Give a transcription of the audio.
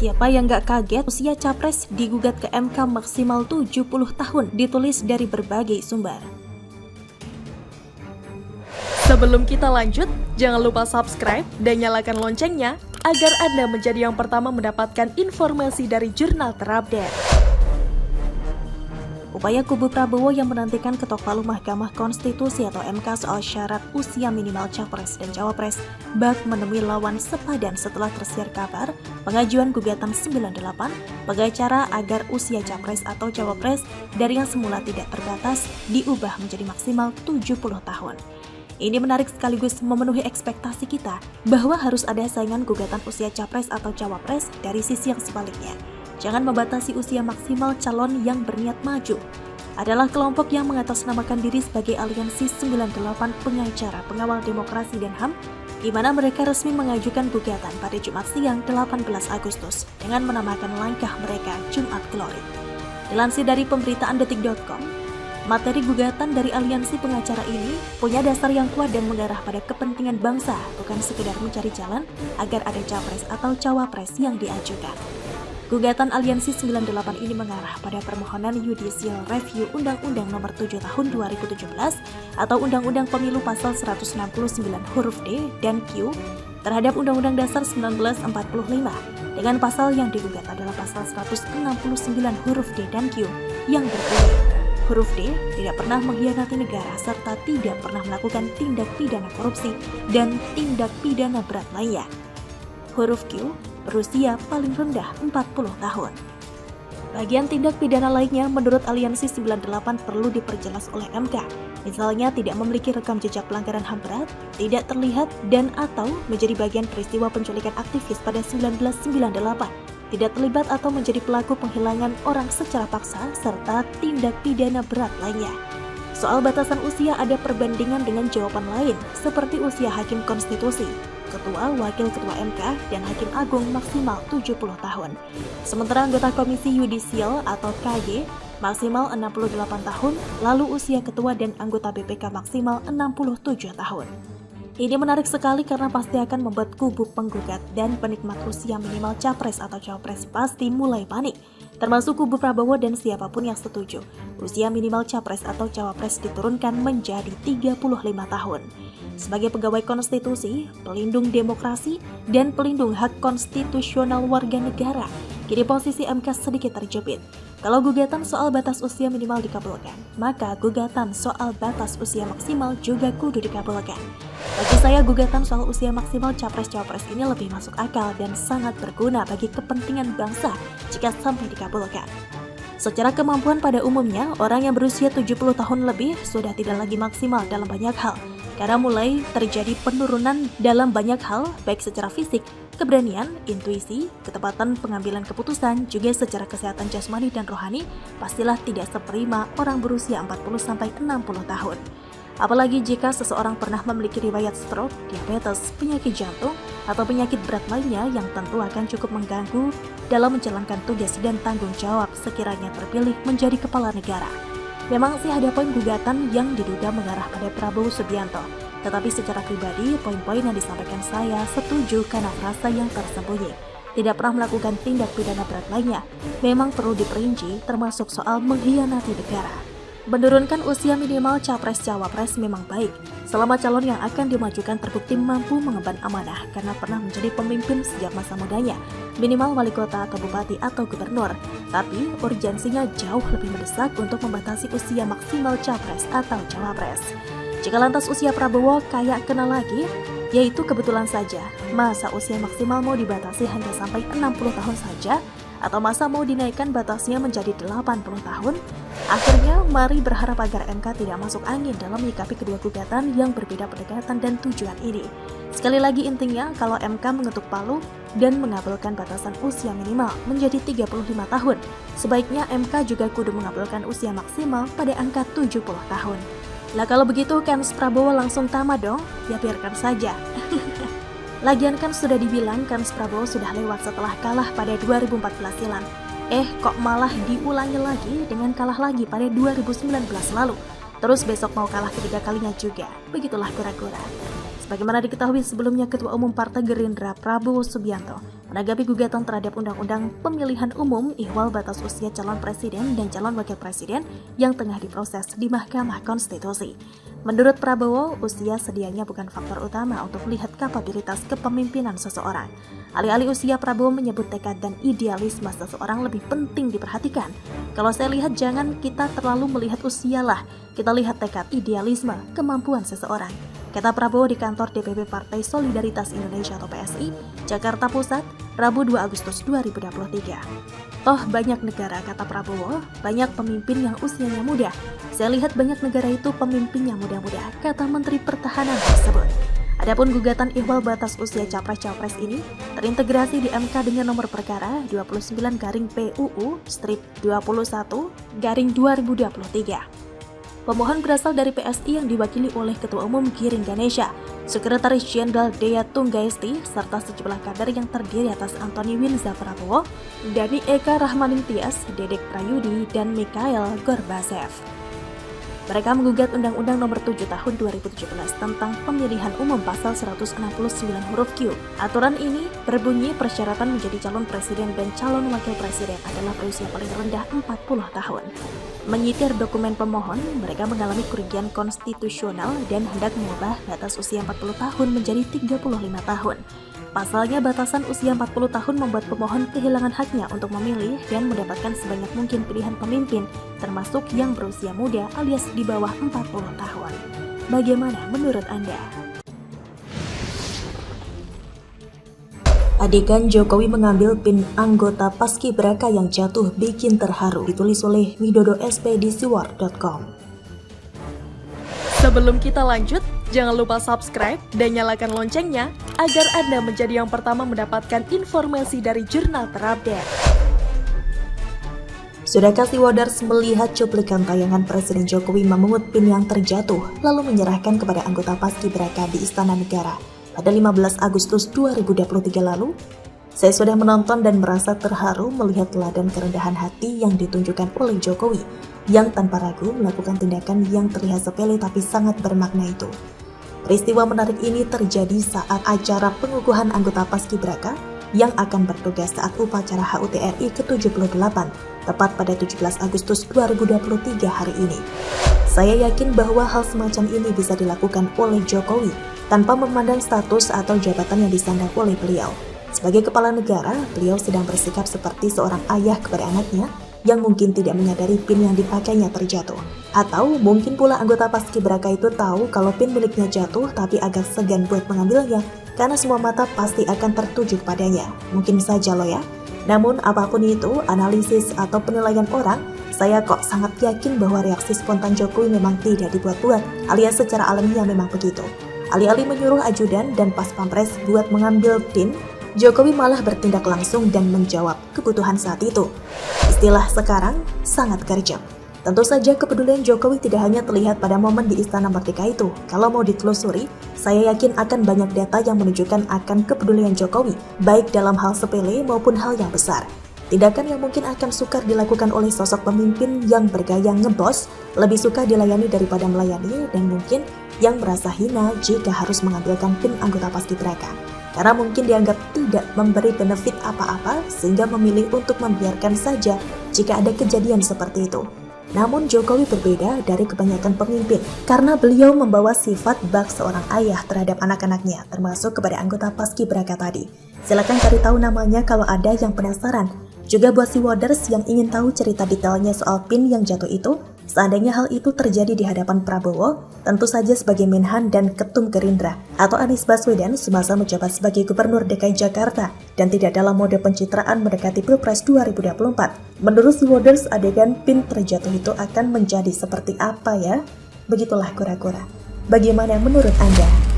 Siapa yang gak kaget usia capres digugat ke MK maksimal 70 tahun, ditulis dari berbagai sumber. Sebelum kita lanjut, jangan lupa subscribe dan nyalakan loncengnya agar Anda menjadi yang pertama mendapatkan informasi dari jurnal terupdate. Upaya kubu Prabowo yang menantikan ketok palu Mahkamah Konstitusi atau MK soal syarat usia minimal capres dan cawapres bak menemui lawan sepadan setelah tersiar kabar pengajuan gugatan 98 pengacara agar usia capres atau cawapres dari yang semula tidak terbatas diubah menjadi maksimal 70 tahun. Ini menarik sekaligus memenuhi ekspektasi kita bahwa harus ada saingan gugatan usia capres atau cawapres dari sisi yang sebaliknya. Jangan membatasi usia maksimal calon yang berniat maju. Adalah kelompok yang mengatasnamakan diri sebagai Aliansi 98 Pengacara Pengawal Demokrasi dan HAM, di mana mereka resmi mengajukan gugatan pada Jumat siang 18 Agustus dengan menamakan langkah mereka Jumat Glory. Dilansir dari pemberitaan.detik.com, materi gugatan dari aliansi pengacara ini punya dasar yang kuat dan mengarah pada kepentingan bangsa, bukan sekedar mencari jalan agar ada capres atau cawapres yang diajukan. Gugatan Aliansi 98 ini mengarah pada permohonan Judicial Review Undang-Undang Nomor 7 Tahun 2017 atau Undang-Undang Pemilu Pasal 169 huruf D dan Q terhadap Undang-Undang Dasar 1945 dengan pasal yang digugat adalah Pasal 169 huruf D dan Q yang berbunyi huruf D tidak pernah mengkhianati negara serta tidak pernah melakukan tindak pidana korupsi dan tindak pidana berat lainnya. Huruf Q berusia paling rendah 40 tahun. Bagian tindak pidana lainnya menurut Aliansi 98 perlu diperjelas oleh MK. Misalnya tidak memiliki rekam jejak pelanggaran HAM berat, tidak terlihat dan atau menjadi bagian peristiwa penculikan aktivis pada 1998, tidak terlibat atau menjadi pelaku penghilangan orang secara paksa, serta tindak pidana berat lainnya. Soal batasan usia ada perbandingan dengan jawaban lain, seperti usia Hakim Konstitusi, Ketua, Wakil Ketua MK, dan Hakim Agung maksimal 70 tahun. Sementara anggota Komisi Yudisial atau KY maksimal 68 tahun, lalu usia Ketua dan anggota BPK maksimal 67 tahun. Ini menarik sekali karena pasti akan membuat kubu penggugat dan penikmat usia minimal capres atau cawapres pasti mulai panik, termasuk kubu Prabowo dan siapapun yang setuju. Usia minimal capres atau cawapres diturunkan menjadi 35 tahun. Sebagai pegawai konstitusi, pelindung demokrasi, dan pelindung hak konstitusional warga negara, kini posisi MK sedikit terjepit. Kalau gugatan soal batas usia minimal dikabulkan, maka gugatan soal batas usia maksimal juga kudu dikabulkan. Bagi saya, gugatan soal usia maksimal capres-cawapres ini lebih masuk akal dan sangat berguna bagi kepentingan bangsa jika sampai dikabulkan. Secara kemampuan pada umumnya, orang yang berusia 70 tahun lebih sudah tidak lagi maksimal dalam banyak hal, karena mulai terjadi penurunan dalam banyak hal, baik secara fisik, keberanian, intuisi, ketepatan pengambilan keputusan, juga secara kesehatan jasmani dan rohani, pastilah tidak seprima orang berusia 40-60 tahun. Apalagi jika seseorang pernah memiliki riwayat stroke, diabetes, penyakit jantung, atau penyakit berat lainnya yang tentu akan cukup mengganggu dalam menjalankan tugas dan tanggung jawab sekiranya terpilih menjadi kepala negara. Memang sih ada poin gugatan yang diduga mengarah pada Prabowo Subianto, tetapi secara pribadi poin-poin yang disampaikan saya setuju karena rasa yang tersembunyi. Tidak pernah melakukan tindak pidana berat lainnya, memang perlu diperinci termasuk soal mengkhianati negara. Menurunkan usia minimal capres-cawapres memang baik, selama calon yang akan dimajukan terbukti mampu mengemban amanah karena pernah menjadi pemimpin sejak masa mudanya, minimal wali kota atau bupati atau gubernur. Tapi urgensinya jauh lebih mendesak untuk membatasi usia maksimal capres atau cawapres. Jika lantas usia Prabowo kayak kena lagi, yaitu kebetulan saja, masa usia maksimal mau dibatasi hanya sampai 60 tahun saja, atau masa mau dinaikkan batasnya menjadi 80 tahun? Akhirnya, mari berharap agar MK tidak masuk angin dalam menyikapi kedua gugatan yang berbeda pendekatan dan tujuan ini. Sekali lagi intinya, kalau MK mengetuk palu dan mengabulkan batasan usia minimal menjadi 35 tahun, sebaiknya MK juga kudu mengabulkan usia maksimal pada angka 70 tahun. Lah kalau begitu kan Prabowo langsung tamat dong? Ya biarkan saja. Lagian kan sudah dibilang kan Prabowo sudah lewat setelah kalah pada 2014 silam. Kok malah diulangi lagi dengan kalah lagi pada 2019 lalu. Terus besok mau kalah ketiga kalinya juga. Begitulah kura-kura. Sebagaimana diketahui sebelumnya, Ketua Umum Partai Gerindra Prabowo Subianto menanggapi gugatan terhadap Undang-Undang Pemilihan Umum ihwal batas usia calon presiden dan calon wakil presiden yang tengah diproses di Mahkamah Konstitusi. Menurut Prabowo, usia sedianya bukan faktor utama untuk melihat kapabilitas kepemimpinan seseorang. Alih-alih usia, Prabowo menyebut tekad dan idealisme seseorang lebih penting diperhatikan. Kalau saya lihat, jangan kita terlalu melihat usia lah, kita lihat tekad, idealisme, kemampuan seseorang, kata Prabowo di kantor DPP Partai Solidaritas Indonesia atau PSI, Jakarta Pusat, Rabu 2 Agustus 2023. Toh banyak negara, kata Prabowo, banyak pemimpin yang usianya muda. Saya lihat banyak negara itu pemimpinnya muda-muda, kata Menteri Pertahanan tersebut. Adapun gugatan ihwal batas usia Capres-Cawapres ini terintegrasi di MK dengan nomor perkara 29-PUU-21-2023. Pemohon berasal dari PSI yang diwakili oleh Ketua Umum Giring Ganesha, Sekretaris Jenderal Dea Tunggaesti, serta sejumlah kader yang terdiri atas Antoni Winza Prabowo, Dani Eka Rahmaning Tias, Dedek Prayudi, dan Mikhail Gorbachev. Mereka menggugat Undang-Undang Nomor 7 Tahun 2017 tentang Pemilihan Umum Pasal 169 huruf Q. Aturan ini berbunyi persyaratan menjadi calon presiden dan calon wakil presiden adalah berusia paling rendah 40 tahun. Menyitir dokumen pemohon, mereka mengalami kerugian konstitusional dan hendak mengubah batas usia 40 tahun menjadi 35 tahun. Pasalnya, batasan usia 40 tahun membuat pemohon kehilangan haknya untuk memilih dan mendapatkan sebanyak mungkin pilihan pemimpin, termasuk yang berusia muda alias di bawah 40 tahun. Bagaimana menurut Anda? Adegan Jokowi mengambil PIN anggota Paskibraka yang jatuh bikin terharu, ditulis oleh widodoekspedisiwar.com. Sebelum kita lanjut, jangan lupa subscribe dan nyalakan loncengnya agar Anda menjadi yang pertama mendapatkan informasi dari jurnal terupdate. Sudahkah Waters melihat cuplikan tayangan Presiden Jokowi memungut PIN yang terjatuh lalu menyerahkan kepada anggota Paskibraka di Istana Negara pada 15 Agustus 2023 lalu? Saya sudah menonton dan merasa terharu melihat teladan kerendahan hati yang ditunjukkan oleh Jokowi yang tanpa ragu melakukan tindakan yang terlihat sepele tapi sangat bermakna itu. Peristiwa menarik ini terjadi saat acara pengukuhan anggota Paskibraka yang akan bertugas saat upacara HUT RI ke-78 tepat pada 17 Agustus 2023 hari ini. Saya yakin bahwa hal semacam ini bisa dilakukan oleh Jokowi tanpa memandang status atau jabatan yang disandang oleh beliau. Sebagai kepala negara, beliau sedang bersikap seperti seorang ayah kepada anaknya yang mungkin tidak menyadari PIN yang dipakainya terjatuh. Atau mungkin pula anggota Paskibraka itu tahu kalau PIN miliknya jatuh tapi agak segan buat mengambilnya karena semua mata pasti akan tertuju padanya. Mungkin saja loh ya. Namun apapun itu, analisis atau penilaian orang, saya kok sangat yakin bahwa reaksi spontan Jokowi memang tidak dibuat-buat, alias secara alamiah memang begitu. Alih-alih menyuruh ajudan dan pas pampres buat mengambil PIN, Jokowi malah bertindak langsung dan menjawab kebutuhan saat itu. Istilah sekarang sangat gercep. Tentu saja kepedulian Jokowi tidak hanya terlihat pada momen di Istana Merdeka itu. Kalau mau ditelusuri, saya yakin akan banyak data yang menunjukkan akan kepedulian Jokowi, baik dalam hal sepele maupun hal yang besar. Tindakan yang mungkin akan sukar dilakukan oleh sosok pemimpin yang bergaya ngebos, lebih suka dilayani daripada melayani, dan mungkin yang merasa hina jika harus mengambilkan PIN anggota Paskibraka. Karena mungkin dianggap tidak memberi benefit apa-apa sehingga memilih untuk membiarkan saja jika ada kejadian seperti itu. Namun Jokowi berbeda dari kebanyakan pemimpin karena beliau membawa sifat bak seorang ayah terhadap anak-anaknya, termasuk kepada anggota Paskibraka tadi. Silakan cari tahu namanya kalau ada yang penasaran. Juga buat si Waters yang ingin tahu cerita detailnya soal PIN yang jatuh itu, seandainya hal itu terjadi di hadapan Prabowo, tentu saja sebagai Menhan dan Ketum Gerindra, atau Anies Baswedan semasa menjabat sebagai Gubernur DKI Jakarta, dan tidak dalam mode pencitraan mendekati Pilpres 2024. Menurut si Waters, adegan PIN terjatuh itu akan menjadi seperti apa ya? Begitulah kura-kura. Bagaimana menurut Anda?